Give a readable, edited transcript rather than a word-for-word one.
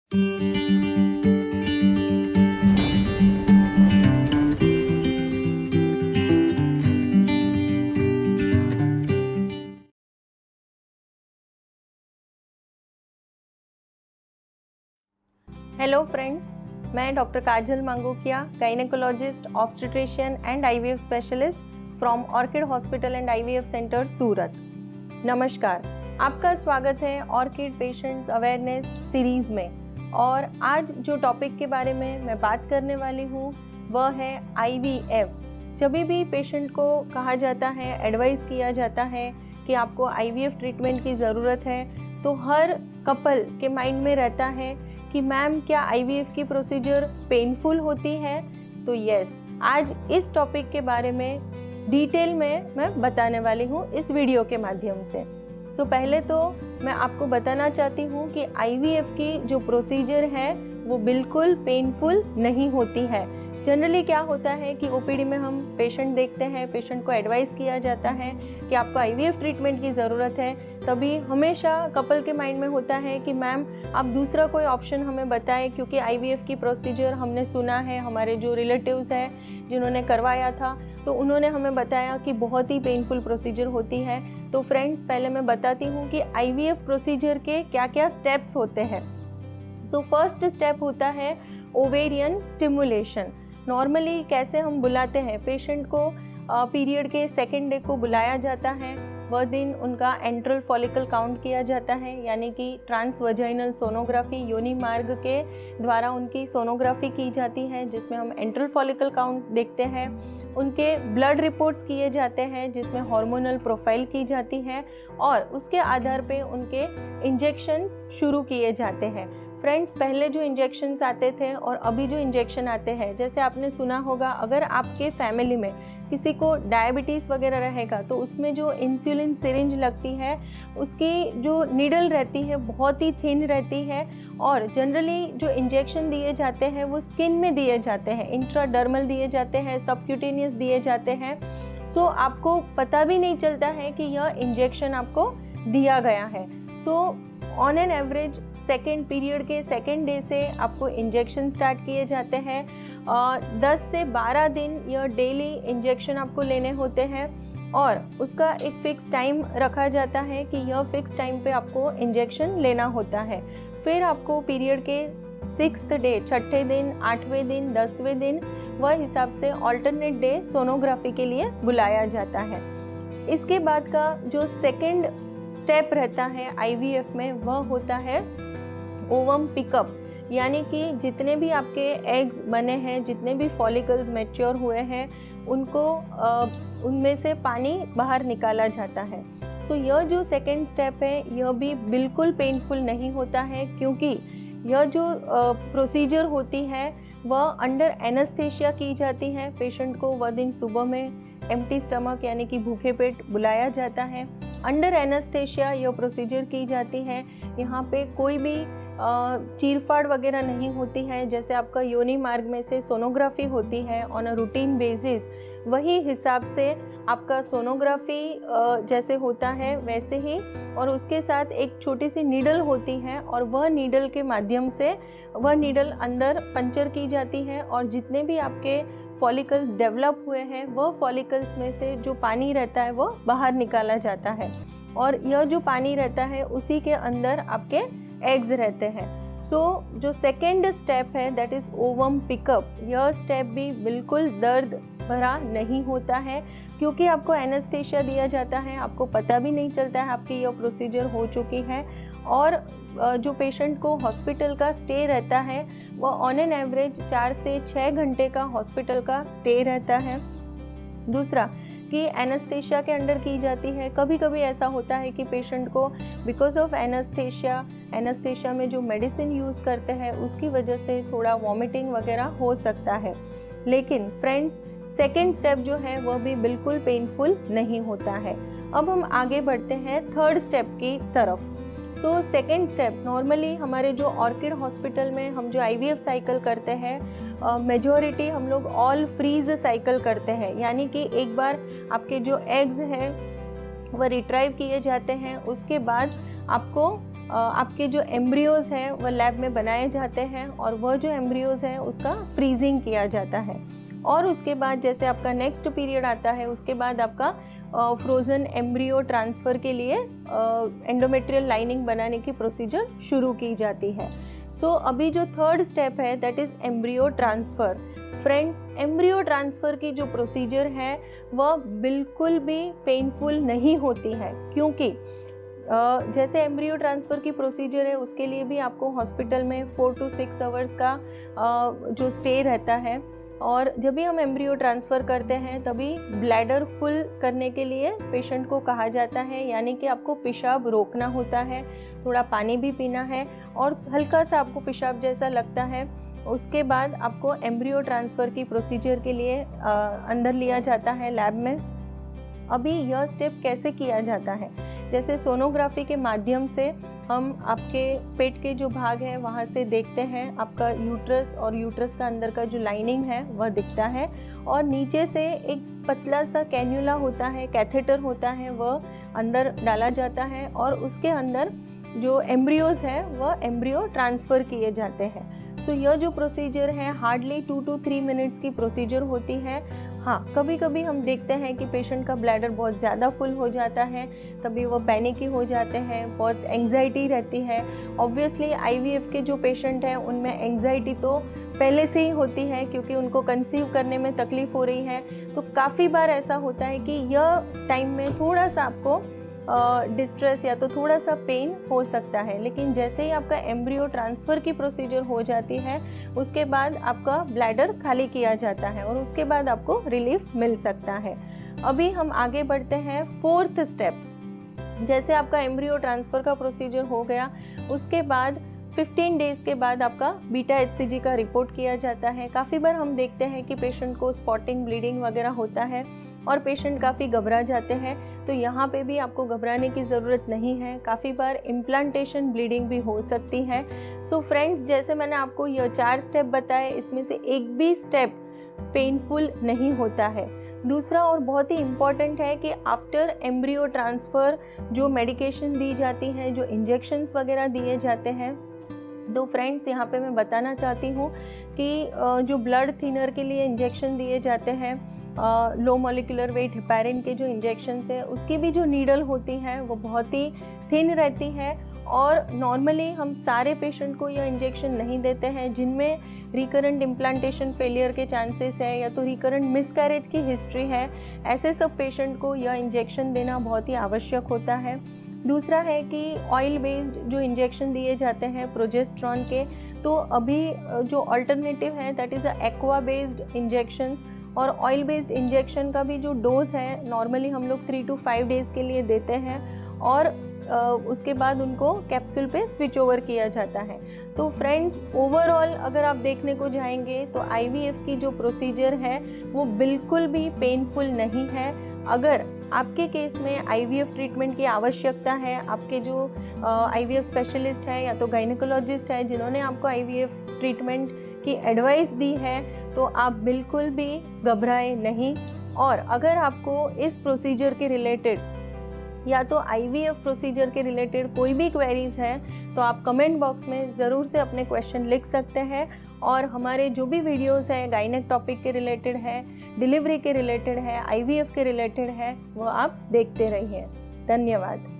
Hello friends, मैं doctor Kajal Mangukiya, gynaecologist, obstetrician and IVF specialist from Orchid hospital and IVF centre Surat. नमस्कार, आपका स्वागत है ऑर्किड पेशेंट्स अवेयरनेस सीरीज़ में। और आज जो टॉपिक के बारे में मैं बात करने वाली हूँ वह है आईवीएफ। जब भी पेशेंट को कहा जाता है, एडवाइस किया जाता है कि आपको आईवीएफ ट्रीटमेंट की ज़रूरत है, तो हर कपल के माइंड में रहता है कि मैम क्या आईवीएफ की प्रोसीजर पेनफुल होती है। तो यस, आज इस टॉपिक के बारे में डिटेल में मैं बताने वाली हूँ इस वीडियो के माध्यम से। पहले तो मैं आपको बताना चाहती हूँ कि आईवीएफ की जो प्रोसीजर है वो बिल्कुल पेनफुल नहीं होती है। जनरली क्या होता है कि ओपीडी में हम पेशेंट देखते हैं, पेशेंट को एडवाइस किया जाता है कि आपको आईवीएफ ट्रीटमेंट की ज़रूरत है, तभी हमेशा कपल के माइंड में होता है कि मैम आप दूसरा कोई ऑप्शन हमें बताएं, क्योंकि आईवीएफ की प्रोसीजर हमने सुना है, हमारे जो रिलेटिव्स हैं जिन्होंने करवाया था तो उन्होंने हमें बताया कि बहुत ही पेनफुल प्रोसीजर होती है। तो फ्रेंड्स, पहले मैं बताती हूँ कि आईवीएफ प्रोसीजर के क्या क्या स्टेप्स होते हैं। फर्स्ट स्टेप होता है ओवेरियन स्टिमुलेशन। नॉर्मली कैसे हम बुलाते हैं पेशेंट को, पीरियड के सेकेंड डे को बुलाया जाता है। वह दिन उनका एंट्रल फॉलिकल काउंट किया जाता है, यानी कि ट्रांसवजाइनल सोनोग्राफी, योनि मार्ग के द्वारा उनकी सोनोग्राफी की जाती है, जिसमें हम एंट्रल फॉलिकल काउंट देखते हैं। उनके ब्लड रिपोर्ट्स किए जाते हैं, जिसमें हार्मोनल प्रोफाइल की जाती है, और उसके आधार पे उनके इंजेक्शंस शुरू किए जाते हैं। फ्रेंड्स, पहले जो इंजेक्शन्स आते थे और अभी जो इंजेक्शन आते हैं, जैसे आपने सुना होगा, अगर आपके फैमिली में किसी को डायबिटीज़ वगैरह रहेगा तो उसमें जो इंसुलिन सिरिंज लगती है उसकी जो नीडल रहती है बहुत ही थिन रहती है, और जनरली जो इंजेक्शन दिए जाते हैं वो स्किन में दिए जाते हैं, इंट्राडर्मल दिए जाते हैं, सबक्यूटेनियस दिए जाते हैं। आपको पता भी नहीं चलता है कि यह इंजेक्शन आपको दिया गया है। On an average second period के सेकेंड डे से आपको इंजेक्शन स्टार्ट किए जाते हैं। 10 से 12 दिन यह डेली इंजेक्शन आपको लेने होते हैं, और उसका एक फ़िक्स टाइम रखा जाता है कि यह फ़िक्स टाइम पे आपको इंजेक्शन लेना होता है। फिर आपको पीरियड के 6th डे, 6ठे दिन, 8वें दिन, 10वें दिन, वह हिसाब से ऑल्टरनेट डे सोनोग्राफी के लिए बुलाया जाता है। इसके बाद का जो सेकेंड स्टेप रहता है आईवीएफ में वह होता है ओवम पिकअप, यानी कि जितने भी आपके एग्स बने हैं, जितने भी फॉलिकल्स मैच्योर हुए हैं, उनको उनमें से पानी बाहर निकाला जाता है। यह जो सेकेंड स्टेप है यह भी बिल्कुल पेनफुल नहीं होता है, क्योंकि यह जो प्रोसीजर होती है वह अंडर एनेस्थेशिया की जाती है। पेशेंट को वह दिन सुबह में एम्प्टी स्टमक यानी कि भूखे पेट बुलाया जाता है। अंडर एनेस्थेशिया यह प्रोसीजर की जाती है। यहाँ पे कोई भी चीरफाड़ वगैरह नहीं होती है। जैसे आपका योनि मार्ग में से सोनोग्राफी होती है ऑन अ रूटीन बेसिस, वही हिसाब से आपका सोनोग्राफी जैसे होता है वैसे ही, और उसके साथ एक छोटी सी नीडल होती है, और वह नीडल के माध्यम से वह नीडल अंदर पंचर की जाती है, और जितने भी आपके फॉलिकल्स डेवलप हुए हैं वह फॉलिकल्स में से जो पानी रहता है वह बाहर निकाला जाता है, और यह जो पानी रहता है उसी के अंदर आपके एग्स रहते हैं। जो सेकेंड स्टेप है दैट इज़ ओवम पिकअप, यह स्टेप भी बिल्कुल दर्द भरा नहीं होता है, क्योंकि आपको एनेस्थेशिया दिया जाता है, आपको पता भी नहीं चलता है आपकी यह प्रोसीजर हो चुकी है। और जो पेशेंट को हॉस्पिटल का स्टे रहता है वह ऑन एन एवरेज 4 से 6 घंटे का हॉस्पिटल का स्टे रहता है। दूसरा कि एनेस्थेशिया के अंडर की जाती है। कभी कभी ऐसा होता है कि पेशेंट को बिकॉज ऑफ एनेस्थेशिया में जो मेडिसिन यूज़ करते हैं उसकी वजह से थोड़ा वॉमिटिंग वगैरह हो सकता है, लेकिन फ्रेंड्स सेकेंड स्टेप जो है वह भी बिल्कुल पेनफुल नहीं होता है। अब हम आगे बढ़ते हैं थर्ड स्टेप की तरफ। सेकेंड स्टेप नॉर्मली हमारे जो ऑर्किड हॉस्पिटल में हम जो आईवीएफ साइकिल करते हैं, मेजॉरिटी हम लोग ऑल फ्रीज साइकिल करते हैं, यानी कि एक बार आपके जो एग्स हैं वह रिट्राइव किए जाते हैं, उसके बाद आपको आपके जो एम्ब्रियोज़ हैं वह लैब में बनाए जाते हैं और वह जो एम्ब्रियोज़ हैं उसका फ्रीजिंग किया जाता है। और उसके बाद जैसे आपका नेक्स्ट पीरियड आता है उसके बाद आपका फ्रोज़न एम्ब्रियो ट्रांसफ़र के लिए एंडोमेट्रियल लाइनिंग बनाने की प्रोसीजर शुरू की जाती है। सो अभी जो थर्ड स्टेप है that is embryo transfer. Friends, embryo transfer की जो प्रोसीजर है वह बिल्कुल भी पेनफुल नहीं होती है, क्योंकि जैसे एम्ब्रियो ट्रांसफ़र की प्रोसीजर है उसके लिए भी आपको हॉस्पिटल में 4 to 6 आवर्स का जो स्टे रहता है। और जब भी हम एम्ब्रियो ट्रांसफ़र करते हैं तभी ब्लैडर फुल करने के लिए पेशेंट को कहा जाता है, यानी कि आपको पेशाब रोकना होता है, थोड़ा पानी भी पीना है और हल्का सा आपको पेशाब जैसा लगता है। उसके बाद आपको एम्ब्रियो ट्रांसफ़र की प्रोसीजर के लिए अंदर लिया जाता है लैब में। अभी यह स्टेप कैसे किया जाता है, जैसे सोनोग्राफी के माध्यम से हम आपके पेट के जो भाग है वहाँ से देखते हैं आपका यूट्रस, और यूट्रस का अंदर का जो लाइनिंग है वह दिखता है और नीचे से एक पतला सा कैन्यूला होता है, कैथेटर होता है, वह अंदर डाला जाता है और उसके अंदर जो एम्ब्रियोज़ है वह एम्ब्रियो ट्रांसफ़र किए जाते हैं। सो यह जो प्रोसीजर है हार्डली 2 to 3 मिनट्स की प्रोसीजर होती है। हाँ, कभी कभी हम देखते हैं कि पेशेंट का ब्लैडर बहुत ज़्यादा फुल हो जाता है, तभी वो पैनिकी हो जाते हैं, बहुत एंग्जाइटी रहती है। ऑब्वियसली आईवीएफ के जो पेशेंट हैं उनमें एंग्जाइटी तो पहले से ही होती है क्योंकि उनको कंसीव करने में तकलीफ़ हो रही है। तो काफ़ी बार ऐसा होता है कि यह टाइम में थोड़ा सा आपको डिस्ट्रेस या तो थोड़ा सा पेन हो सकता है, लेकिन जैसे ही आपका एम्ब्रियो ट्रांसफ़र की प्रोसीजर हो जाती है उसके बाद आपका ब्लैडर खाली किया जाता है और उसके बाद आपको रिलीफ मिल सकता है। अभी हम आगे बढ़ते हैं फोर्थ स्टेप। जैसे आपका एम्ब्रियो ट्रांसफ़र का प्रोसीजर हो गया उसके बाद 15 डेज़ के बाद आपका बीटा HCG का रिपोर्ट किया जाता है। काफ़ी बार हम देखते हैं कि पेशेंट को स्पॉटिंग, ब्लीडिंग वगैरह होता है और पेशेंट काफ़ी घबरा जाते हैं, तो यहाँ पे भी आपको घबराने की ज़रूरत नहीं है। काफ़ी बार इम्प्लांटेशन ब्लीडिंग भी हो सकती है। सो फ्रेंड्स, जैसे मैंने आपको यह 4 स्टेप बताए, इसमें से एक भी स्टेप पेनफुल नहीं होता है। दूसरा और बहुत ही इम्पॉर्टेंट है कि आफ्टर एम्ब्रियो ट्रांसफ़र जो मेडिकेशन दी जाती हैं, जो इंजेक्शंस वगैरह दिए जाते हैं, तो फ्रेंड्स यहाँ पे मैं बताना चाहती हूँ कि जो ब्लड थिनर के लिए इंजेक्शन दिए जाते हैं, लो मॉलिक्यूलर वेट हेपारिन के जो इंजेक्शंस है उसकी भी जो नीडल होती है वो बहुत ही थिन रहती है और नॉर्मली हम सारे पेशेंट को यह इंजेक्शन नहीं देते हैं जिनमें रिकरेंट इम्प्लांटेशन फेलियर के चांसेस है या तो रिकरेंट मिसकैरेज की हिस्ट्री है। ऐसे सब पेशेंट को यह इंजेक्शन देना बहुत ही आवश्यक होता है। दूसरा है कि ऑयल बेस्ड जो इंजेक्शन दिए जाते हैं प्रोजेस्टेरॉन के, तो अभी जो अल्टरनेटिव है that is aqua based injections, और ऑयल बेस्ड इंजेक्शन का भी जो डोज है नॉर्मली हम लोग 3 to 5 डेज़ के लिए देते हैं और उसके बाद उनको कैप्सूल पे स्विच ओवर किया जाता है। तो फ्रेंड्स, ओवरऑल अगर आप देखने को जाएंगे तो आईवीएफ की जो प्रोसीजर है वो बिल्कुल भी पेनफुल नहीं है। अगर आपके केस में आईवीएफ ट्रीटमेंट की आवश्यकता है, आपके जो आईवीएफ स्पेशलिस्ट है या तो गायनेकोलॉजिस्ट है जिन्होंने आपको आईवीएफ ट्रीटमेंट की एडवाइस दी है, तो आप बिल्कुल भी घबराएं नहीं। और अगर आपको इस प्रोसीजर के रिलेटेड या तो आईवीएफ प्रोसीजर के रिलेटेड कोई भी क्वेरीज है तो आप कमेंट बॉक्स में ज़रूर से अपने क्वेश्चन लिख सकते हैं। और हमारे जो भी वीडियोस हैं गायनेक टॉपिक के रिलेटेड है, डिलीवरी के रिलेटेड है, आईवीएफ के रिलेटेड है, वो आप देखते रहिए। धन्यवाद।